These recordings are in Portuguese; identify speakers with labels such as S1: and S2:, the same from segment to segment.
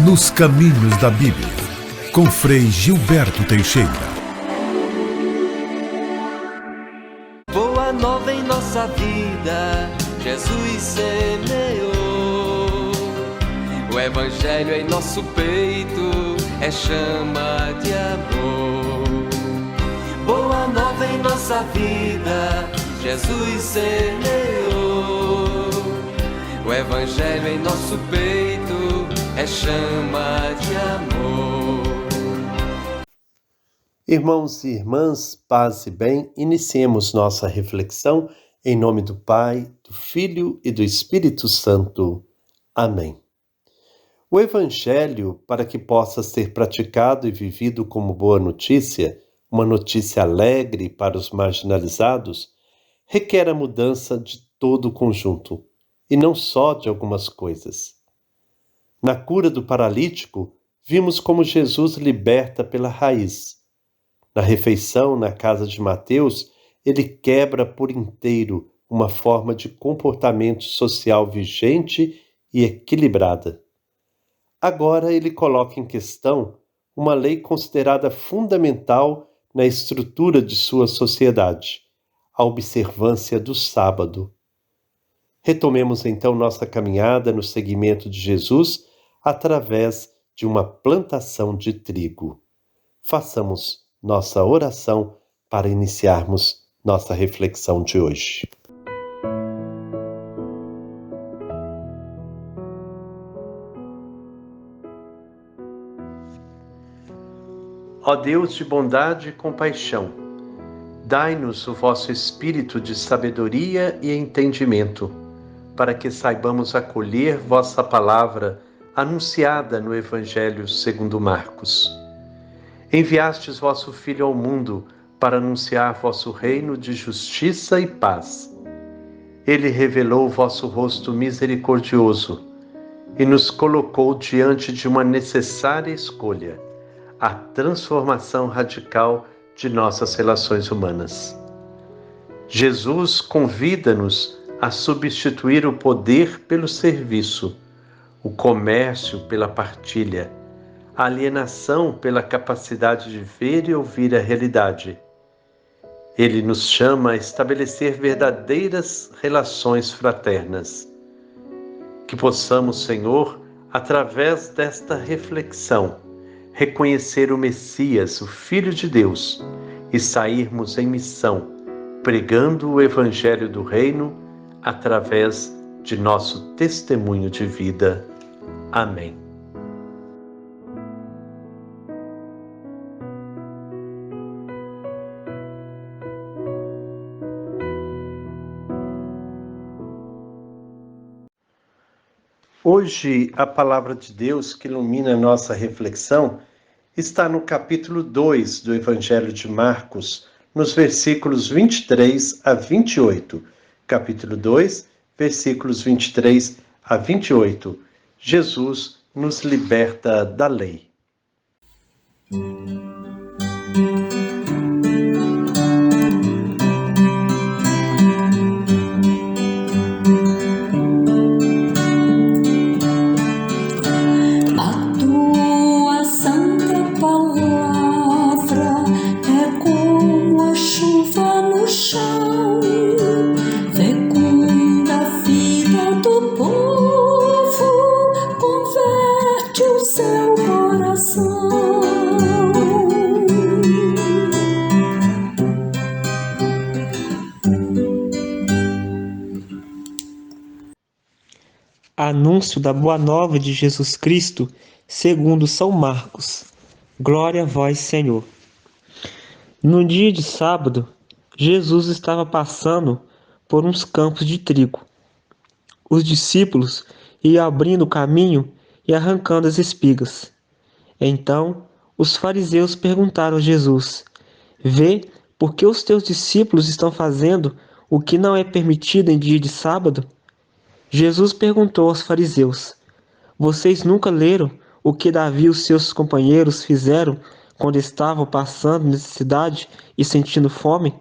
S1: Nos Caminhos da Bíblia, com Frei Gilberto Teixeira.
S2: Boa nova em nossa vida, Jesus semeou. O Evangelho em nosso peito é chama de amor. Boa nova em nossa vida, Jesus semeou. O Evangelho em nosso peito é chama de amor.
S3: Irmãos e irmãs, paz e bem, iniciemos nossa reflexão em nome do Pai, do Filho e do Espírito Santo. Amém. O Evangelho, para que possa ser praticado e vivido como boa notícia, uma notícia alegre para os marginalizados, requer a mudança de todo o conjunto, e não só de algumas coisas. Na cura do paralítico, vimos como Jesus liberta pela raiz. Na refeição na casa de Mateus, ele quebra por inteiro uma forma de comportamento social vigente e equilibrada. Agora ele coloca em questão uma lei considerada fundamental na estrutura de sua sociedade, a observância do sábado. Retomemos então nossa caminhada no seguimento de Jesus através de uma plantação de trigo. Façamos nossa oração para iniciarmos nossa reflexão de hoje. Ó Deus de bondade e compaixão, dai-nos o vosso espírito de sabedoria e entendimento, para que saibamos acolher vossa palavra anunciada no Evangelho segundo Marcos. Enviastes vosso Filho ao mundo para anunciar vosso reino de justiça e paz. Ele revelou o vosso rosto misericordioso e nos colocou diante de uma necessária escolha, a transformação radical de nossas relações humanas. Jesus convida-nos a substituir o poder pelo serviço, o comércio pela partilha, a alienação pela capacidade de ver e ouvir a realidade. Ele nos chama a estabelecer verdadeiras relações fraternas. Que possamos, Senhor, através desta reflexão, reconhecer o Messias, o Filho de Deus, e sairmos em missão, pregando o Evangelho do Reino através de nosso testemunho de vida. Amém. Hoje, a palavra de Deus que ilumina a nossa reflexão está no capítulo 2 do Evangelho de Marcos, nos versículos 23 a 28. Capítulo 2, versículos 23 a 28. Jesus nos liberta da lei.
S4: Anúncio da Boa Nova de Jesus Cristo, segundo São Marcos. Glória a vós, Senhor. No dia de sábado, Jesus estava passando por uns campos de trigo. Os discípulos iam abrindo o caminho e arrancando as espigas. Então, os fariseus perguntaram a Jesus: Vê, por que os teus discípulos estão fazendo o que não é permitido em dia de sábado? Jesus perguntou aos fariseus: Vocês nunca leram o que Davi e os seus companheiros fizeram quando estavam passando necessidade e sentindo fome?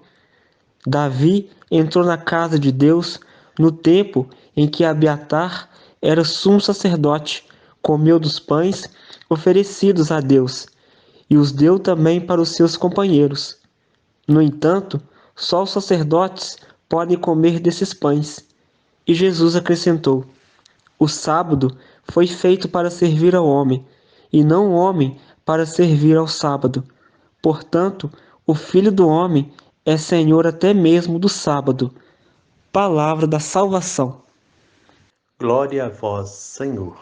S4: Davi entrou na casa de Deus no tempo em que Abiatar era sumo sacerdote, comeu dos pães oferecidos a Deus e os deu também para os seus companheiros. No entanto, só os sacerdotes podem comer desses pães. E Jesus acrescentou: o sábado foi feito para servir ao homem, e não o homem para servir ao sábado. Portanto, o Filho do Homem é Senhor até mesmo do sábado. Palavra da salvação.
S3: Glória a vós, Senhor.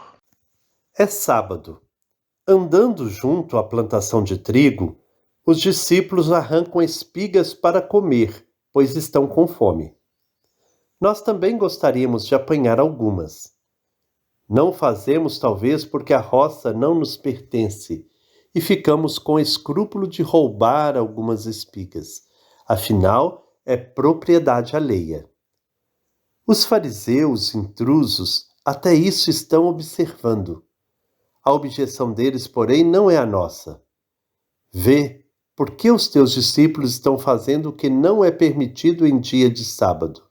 S3: É sábado. Andando junto à plantação de trigo, os discípulos arrancam espigas para comer, pois estão com fome. Nós também gostaríamos de apanhar algumas. Não fazemos, talvez, porque a roça não nos pertence e ficamos com escrúpulo de roubar algumas espigas. Afinal, é propriedade alheia. Os fariseus intrusos até isso estão observando. A objeção deles, porém, não é a nossa. Vê, por que os teus discípulos estão fazendo o que não é permitido em dia de sábado?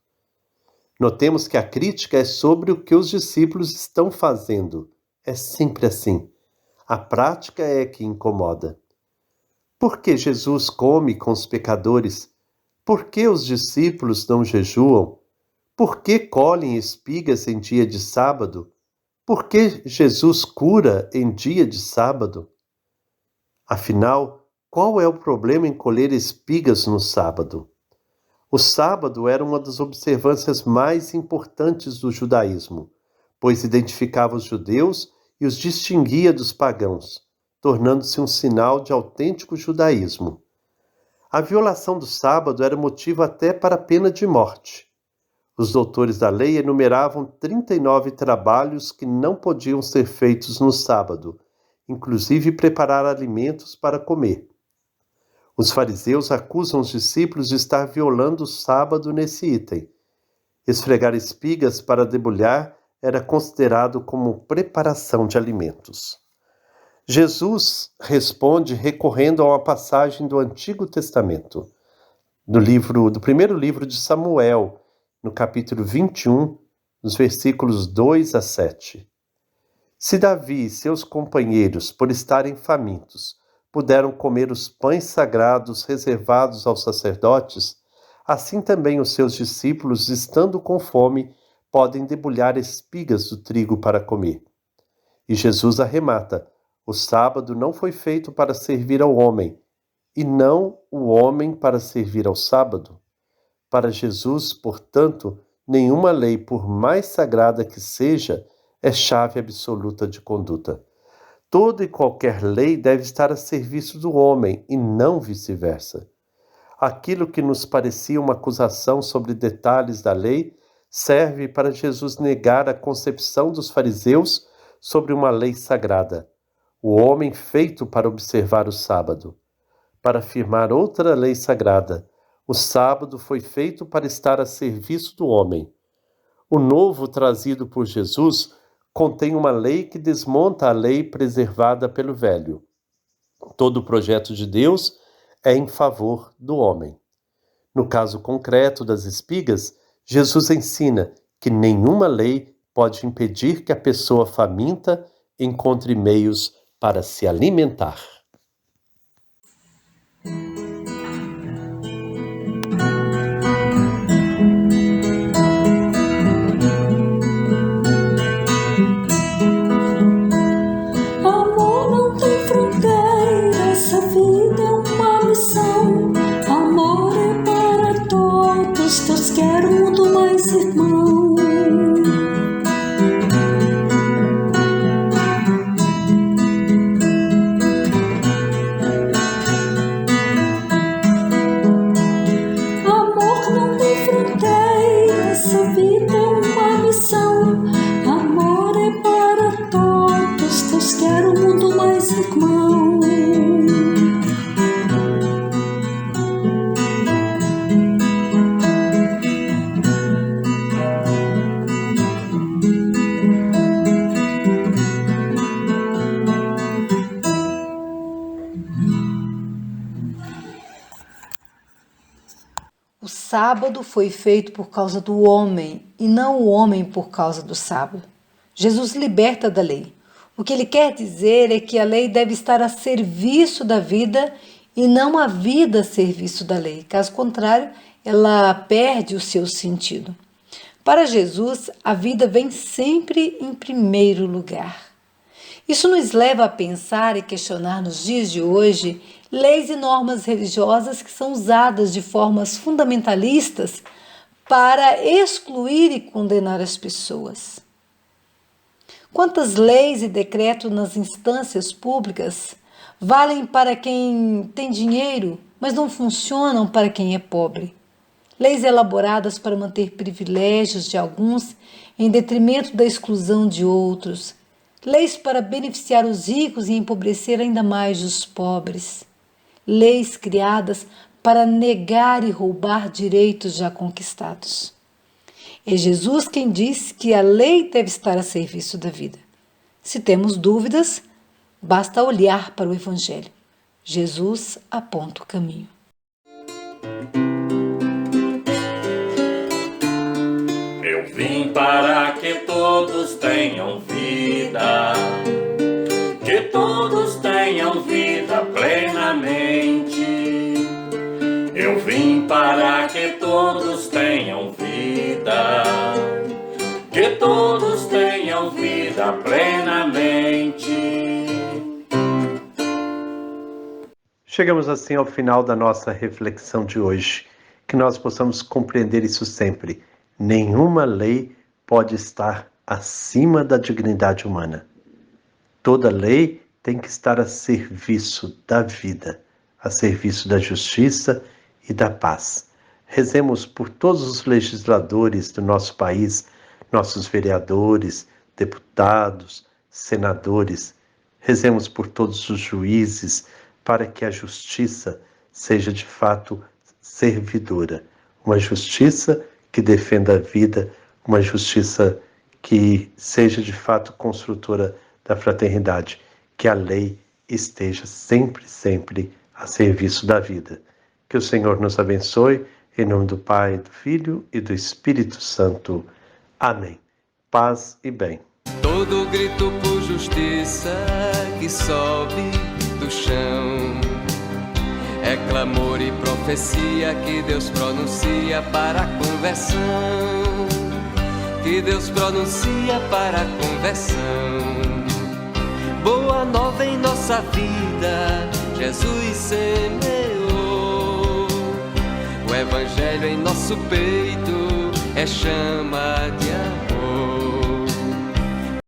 S3: Notemos que a crítica é sobre o que os discípulos estão fazendo. É sempre assim. A prática é que incomoda. Por que Jesus come com os pecadores? Por que os discípulos não jejuam? Por que colhem espigas em dia de sábado? Por que Jesus cura em dia de sábado? Afinal, qual é o problema em colher espigas no sábado? O sábado era uma das observâncias mais importantes do judaísmo, pois identificava os judeus e os distinguia dos pagãos, tornando-se um sinal de autêntico judaísmo. A violação do sábado era motivo até para a pena de morte. Os doutores da lei enumeravam 39 trabalhos que não podiam ser feitos no sábado, inclusive preparar alimentos para comer. Os fariseus acusam os discípulos de estar violando o sábado nesse item. Esfregar espigas para debulhar era considerado como preparação de alimentos. Jesus responde recorrendo a uma passagem do Antigo Testamento, do primeiro livro de Samuel, no capítulo 21, nos versículos 2 a 7. Se Davi e seus companheiros, por estarem famintos, puderam comer os pães sagrados reservados aos sacerdotes, assim também os seus discípulos, estando com fome, podem debulhar espigas do trigo para comer. E Jesus arremata: o sábado não foi feito para servir ao homem, e não o homem para servir ao sábado. Para Jesus, portanto, nenhuma lei, por mais sagrada que seja, é chave absoluta de conduta. Toda e qualquer lei deve estar a serviço do homem e não vice-versa. Aquilo que nos parecia uma acusação sobre detalhes da lei serve para Jesus negar a concepção dos fariseus sobre uma lei sagrada, o homem feito para observar o sábado. Para afirmar outra lei sagrada, o sábado foi feito para estar a serviço do homem. O novo trazido por Jesus contém uma lei que desmonta a lei preservada pelo velho. Todo o projeto de Deus é em favor do homem. No caso concreto das espigas, Jesus ensina que nenhuma lei pode impedir que a pessoa faminta encontre meios para se alimentar.
S5: Quero um mundo mais irmão. Amor não tem fronteira, essa vida é uma missão. Amor é para todos, Deus quer um mundo mais irmão.
S6: O sábado foi feito por causa do homem e não o homem por causa do sábado. Jesus liberta da lei. O que ele quer dizer é que a lei deve estar a serviço da vida e não a vida a serviço da lei. Caso contrário, ela perde o seu sentido. Para Jesus, a vida vem sempre em primeiro lugar. Isso nos leva a pensar e questionar nos dias de hoje leis e normas religiosas que são usadas de formas fundamentalistas para excluir e condenar as pessoas. Quantas leis e decretos nas instâncias públicas valem para quem tem dinheiro, mas não funcionam para quem é pobre? Leis elaboradas para manter privilégios de alguns em detrimento da exclusão de outros. Leis para beneficiar os ricos e empobrecer ainda mais os pobres. Leis criadas para negar e roubar direitos já conquistados. É Jesus quem diz que a lei deve estar a serviço da vida. Se temos dúvidas, basta olhar para o Evangelho. Jesus aponta o caminho.
S7: Eu vim para que todos tenham vida, que todos tenham vida plenamente. Eu vim para que todos tenham vida, que todos tenham vida plenamente.
S3: Chegamos assim ao final da nossa reflexão de hoje. Que nós possamos compreender isso sempre. Nenhuma lei pode estar acima da dignidade humana. Toda lei tem que estar a serviço da vida, a serviço da justiça e da paz. Rezemos por todos os legisladores do nosso país, nossos vereadores, deputados, senadores. Rezemos por todos os juízes, para que a justiça seja de fato servidora. Uma justiça que defenda a vida, uma justiça que seja de fato construtora da fraternidade, que a lei esteja sempre, sempre a serviço da vida. Que o Senhor nos abençoe, em nome do Pai, do Filho e do Espírito Santo. Amém. Paz e bem.
S2: Todo grito por justiça que sobe do chão é clamor e profecia que Deus pronuncia para a conversão, que Deus pronuncia para a conversão. Boa nova em nossa vida, Jesus semeou. O Evangelho em nosso peito é chama de amor.